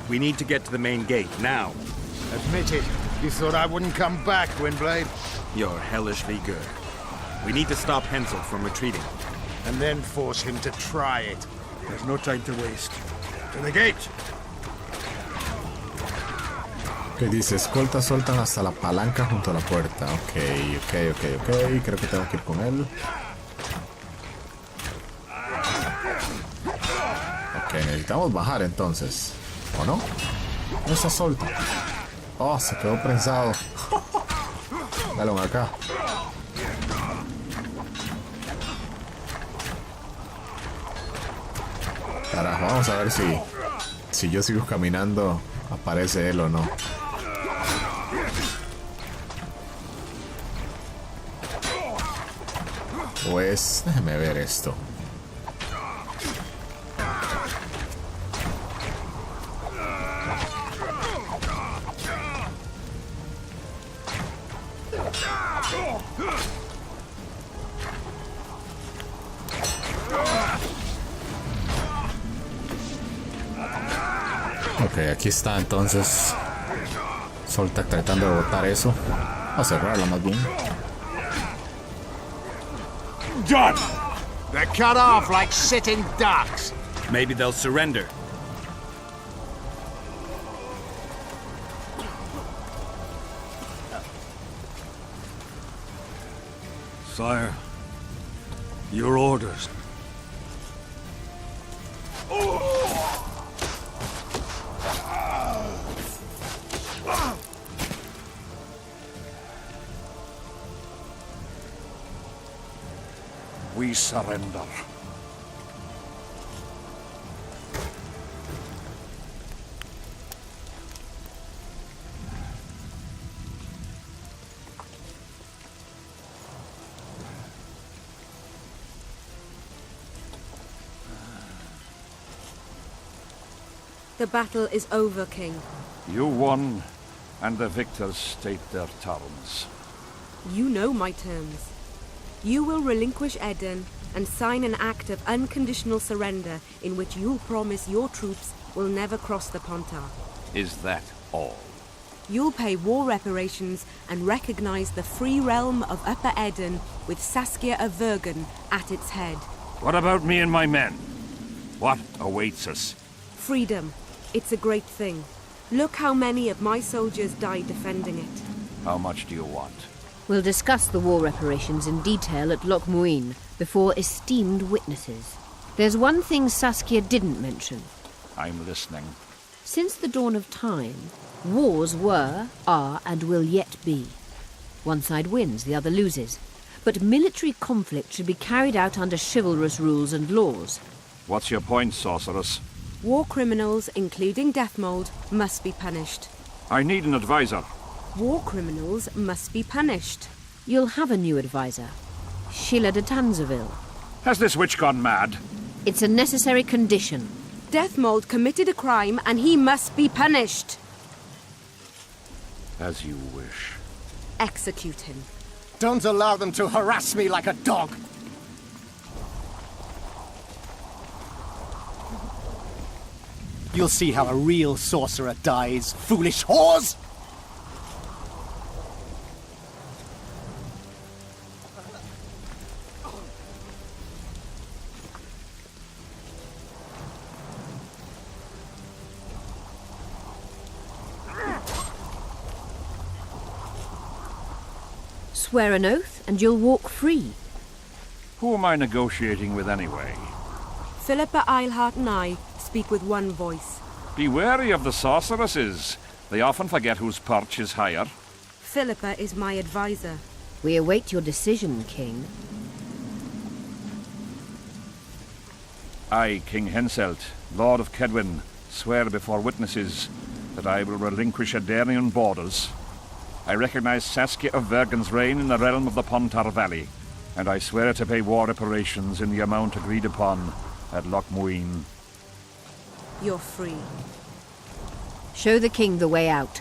We need to get to the main gate, now. Admit it. You thought I wouldn't come back, Windblade? You're hellishly good. We need to stop Hensel from retreating. And then force him to try it. There's no time to waste. To the gate! Que dice, escoltas sueltan hasta la palanca junto a la puerta. Ok. Creo que tengo que ir con él. Ok, necesitamos bajar entonces. ¿O no? No está suelta. Oh, se quedó prensado. Dale acá. Carajo, vamos a ver si yo sigo caminando, aparece él o no. Pues, déjeme ver esto. Ok, aquí está entonces. Soltak tratando de botar eso. O cerrarla más bien. Done! They're cut off like sitting ducks. Maybe they'll surrender. Sire, your orders. We surrender. The battle is over, King. You won, and the victors state their terms. You know my terms. You will relinquish Eden and sign an act of unconditional surrender in which you'll promise your troops will never cross the Pontar. Is that all? You'll pay war reparations and recognize the free realm of Upper Eden with Saskia of Vergen at its head. What about me and my men? What awaits us? Freedom. It's a great thing. Look how many of my soldiers died defending it. How much do you want? We'll discuss the war reparations in detail at Loch Muin before esteemed witnesses. There's one thing Saskia didn't mention. I'm listening. Since the dawn of time, wars were, are, and will yet be. One side wins, the other loses. But military conflict should be carried out under chivalrous rules and laws. What's your point, sorceress? War criminals, including Deathmold, must be punished. I need an advisor. War criminals must be punished. You'll have a new advisor. Sheila de Tanzaville. Has this witch gone mad? It's a necessary condition. Deathmold committed a crime and he must be punished. As you wish. Execute him. Don't allow them to harass me like a dog. You'll see how a real sorcerer dies, foolish whores! Swear an oath and you'll walk free. Who am I negotiating with anyway? Philippa Eilhart and I speak with one voice. Be wary of the sorceresses. They often forget whose perch is higher. Philippa is my advisor. We await your decision, King. I, King Henselt, Lord of Kedwin, swear before witnesses that I will relinquish Adarian borders. I recognize Saskia of Vergen's reign in the realm of the Pontar Valley, and I swear to pay war reparations in the amount agreed upon at Loch Muin. You're free. Show the king the way out.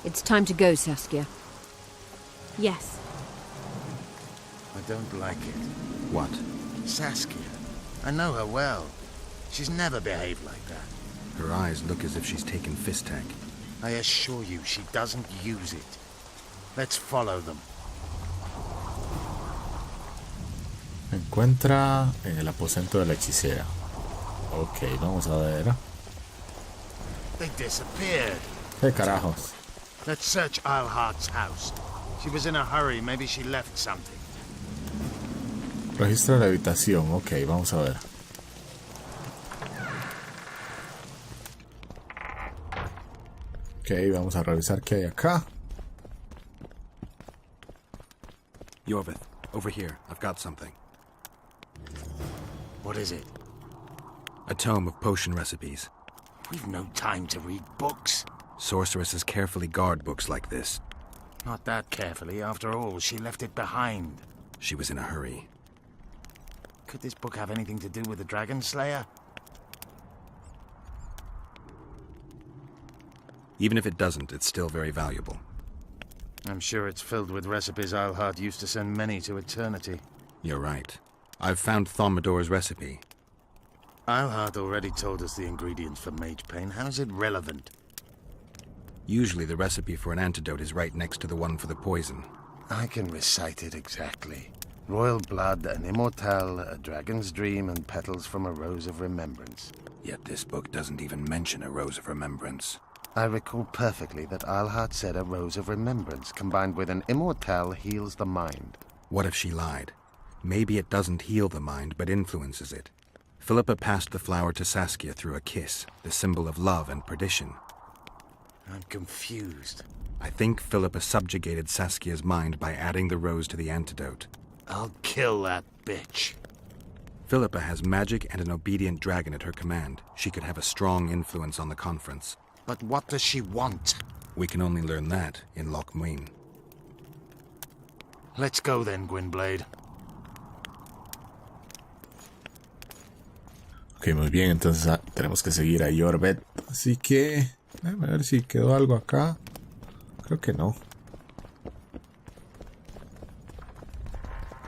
It's time to go, Saskia. Yes. I don't like it. What? Saskia. I know her well. She's never behaved like that. Her eyes look as if she's taken Fistak. I assure you, she doesn't use it. Let's follow them. Encuentra en el aposento de la hechicera. Ok, vamos a ver. They disappeared. ¿Qué carajos? Let's search Eilhart's house. She was in a hurry. Maybe she left something. Registro de la habitación. Ok, vamos a ver. Ok, vamos a revisar qué hay acá. Yorvith, over here. I've got something. What is it? A tome of potion recipes. We've no time to read books. Sorceresses carefully guard books like this. Not that carefully. After all, she left it behind. She was in a hurry. Could this book have anything to do with the Dragon Slayer? Even if it doesn't, it's still very valuable. I'm sure it's filled with recipes Eilhart used to send many to eternity. You're right. I've found Thaumadour's recipe. Eilhart already told us the ingredients for mage pain. How is it relevant? Usually the recipe for an antidote is right next to the one for the poison. I can recite it exactly. Royal blood, an immortal, a dragon's dream, and petals from a rose of remembrance. Yet this book doesn't even mention a rose of remembrance. I recall perfectly that Eilhart said a rose of remembrance combined with an immortal heals the mind. What if she lied? Maybe it doesn't heal the mind, but influences it. Philippa passed the flower to Saskia through a kiss, the symbol of love and perdition. I'm confused. I think Philippa subjugated Saskia's mind by adding the rose to the antidote. I'll kill that bitch. Philippa has magic and an obedient dragon at her command. She could have a strong influence on the conference. But what does she want? We can only learn that in Lochmuin. Let's go then, Gwynblade. Ok, muy bien, entonces tenemos que seguir a Yorvith. Así que, déjame ver si quedó algo acá. Creo que no.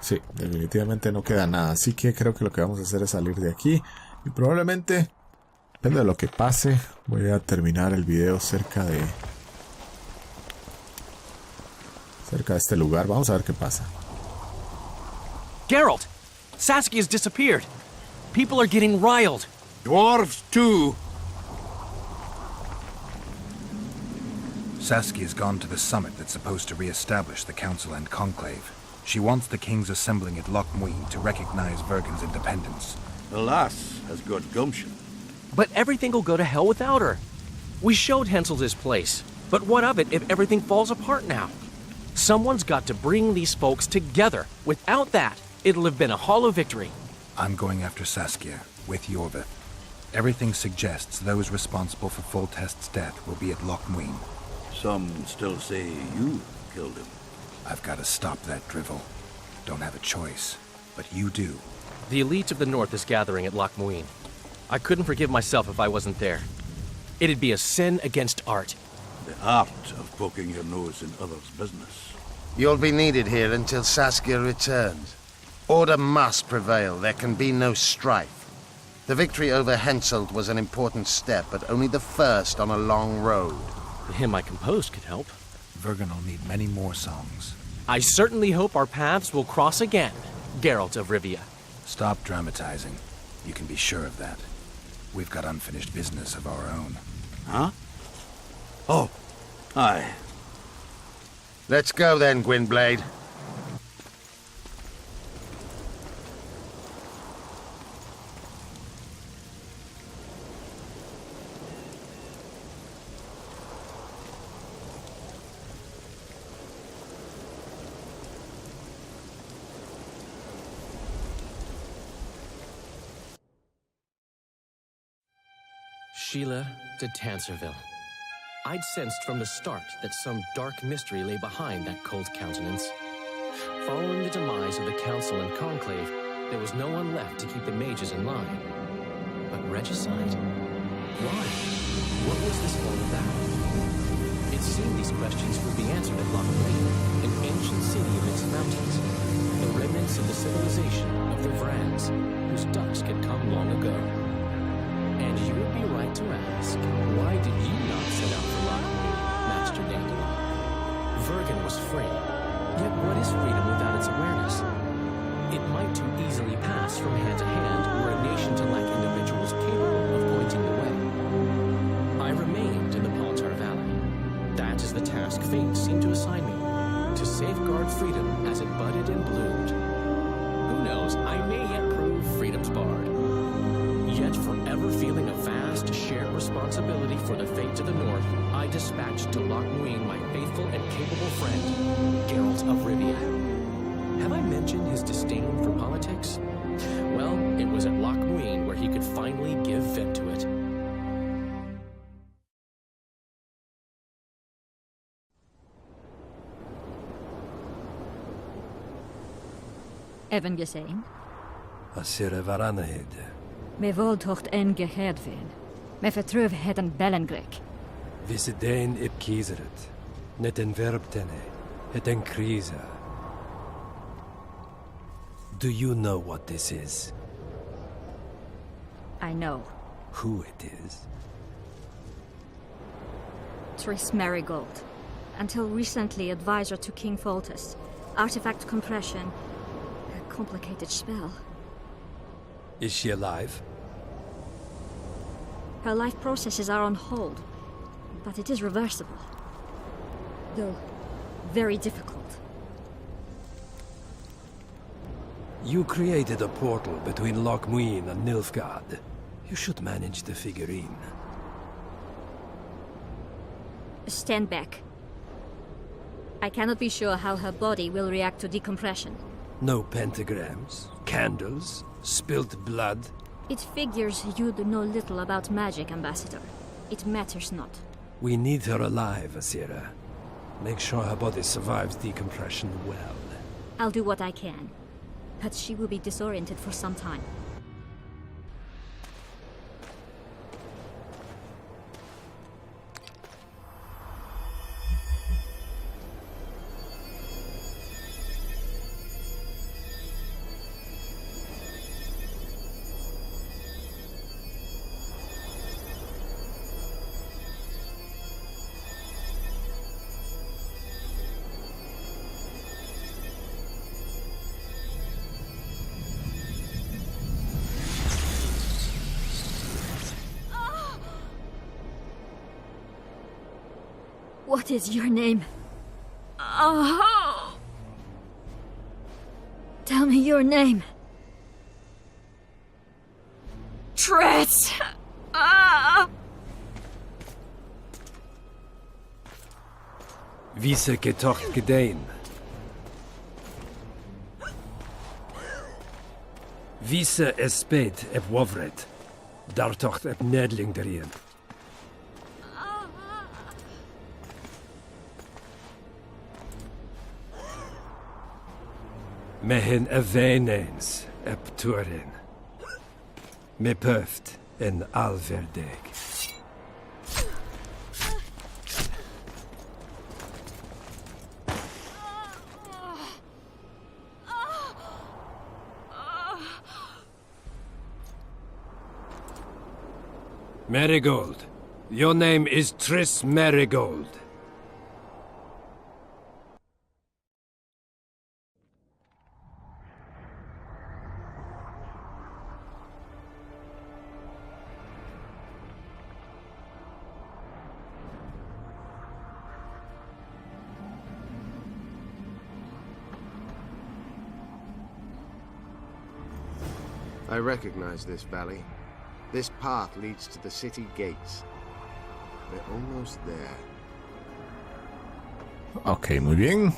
Sí, definitivamente no queda nada. Así que creo que lo que vamos a hacer es salir de aquí. Y probablemente, depende de lo que pase, voy a terminar el video cerca de este lugar. Vamos a ver qué pasa. Geralt! Saskia's disappeared. People are getting riled. Dwarves, too. Saskia's gone to the summit that's supposed to re-establish the council and conclave. She wants the kings assembling at Lochmuin to recognize Vergen's independence. The lass has got gumption. But everything will go to hell without her. We showed Hensel's his place. But what of it if everything falls apart now? Someone's got to bring these folks together. Without that, it'll have been a hollow victory. I'm going after Saskia, with Yorvith. Everything suggests those responsible for Foltest's death will be at Lochmuin. Some still say you killed him. I've got to stop that drivel. Don't have a choice, but you do. The elite of the North is gathering at Lochmuin. I couldn't forgive myself if I wasn't there. It'd be a sin against art. The art of poking your nose in others' business. You'll be needed here until Saskia returns. Order must prevail. There can be no strife. The victory over Henselt was an important step, but only the first on a long road. The hymn I composed could help. Vergen will need many more songs. I certainly hope our paths will cross again, Geralt of Rivia. Stop dramatizing. You can be sure of that. We've got unfinished business of our own. Huh? Oh, aye. Let's go then, Gwynblade. Sheila de Tanserville. I'd sensed from the start that some dark mystery lay behind that cold countenance. Following the demise of the council and conclave, there was no one left to keep the mages in line. But regicide? Why? What was this all about? It seemed these questions would be answered at Lochmuin, an ancient city amidst mountains. The remnants of the civilization of the Vrans, whose dusk had come long ago. And you would be right to ask, why did you not set out for Lockmuir, Master Dandelion? Vergen was free, yet what is freedom without its awareness? It might too easily pass from hand to hand were a nation to lack individuals capable of pointing the way. I remained in the Pontar Valley. That is the task fate seemed to assign me, to safeguard freedom as it budded and bloomed. Who knows, I may yet prove freedom's bard. Yet forever feeling a vast, shared responsibility for the fates of the North, I dispatched to Lockmuir my faithful and capable friend, Geralt of Rivia. Have I mentioned his disdain for politics? Well, it was at Lockmuir where he could finally give vent to it. Even gesehen? Asire varanheid. Me voltocht en geherdveen. Me vertruv heden bellengrek. Visidein ip kiezeret. Net en verbtene. Het en kriza. Do you know what this is? I know. Who it is? Triss Marigold. Until recently advisor to King Foltest. Artifact compression. A complicated spell. Is she alive? Her life processes are on hold. But it is reversible. Though very difficult. You created a portal between Lockmuir and Nilfgaard. You should manage the figurine. Stand back. I cannot be sure how her body will react to decompression. No pentagrams, candles, spilt blood. It figures you know little about magic, Ambassador. It matters not. We need her alive, Asira. Make sure her body survives decompression well. I'll do what I can. But she will be disoriented for some time. What is your name? Oh! Tell me your name. Triss! Ah! Vise getocht gedein. Vise espet ep wovret. Dartocht ep nedling derien. Mehen eveneens ep turin. Me puft en alverdeg. Marigold. Your name is Triss Marigold. I recognize this valley. This path leads to the city gates. We're almost there. Ok, muy bien.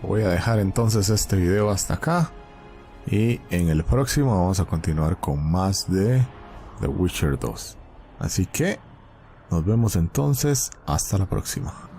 Voy a dejar entonces este video hasta acá. Y en el próximo vamos a continuar con más de The Witcher 2. Así que nos vemos entonces hasta la próxima.